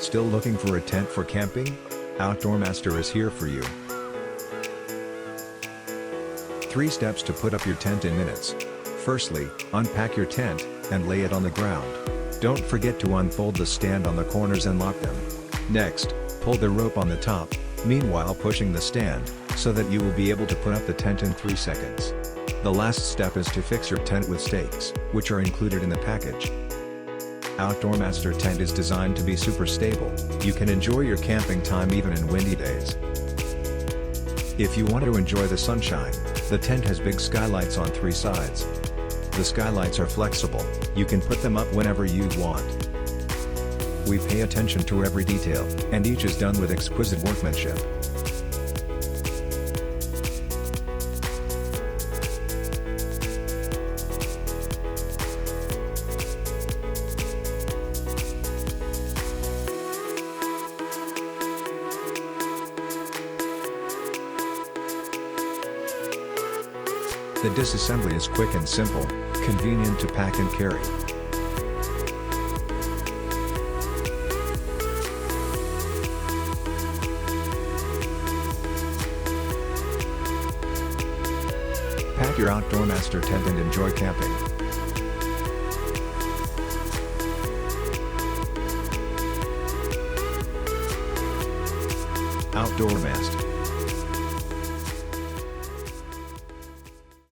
Still looking for a tent for camping? OutdoorMaster is here for you. 3 steps to put up your tent in minutes. Firstly, unpack your tent, and lay it on the ground. Don't forget to unfold the stand on the corners and lock them. Next, pull the rope on the top, meanwhile pushing the stand, so that you will be able to put up the tent in 3 seconds. The last step is to fix your tent with stakes, which are included in the package. OutdoorMaster tent is designed to be super stable. You can enjoy your camping time even in windy days. If you want to enjoy the sunshine, the tent has big skylights on 3 sides. The skylights are flexible, you can put them up whenever you want. We pay attention to every detail, and each is done with exquisite workmanship. The disassembly is quick and simple, convenient to pack and carry. Pack your OutdoorMaster tent and enjoy camping. OutdoorMaster.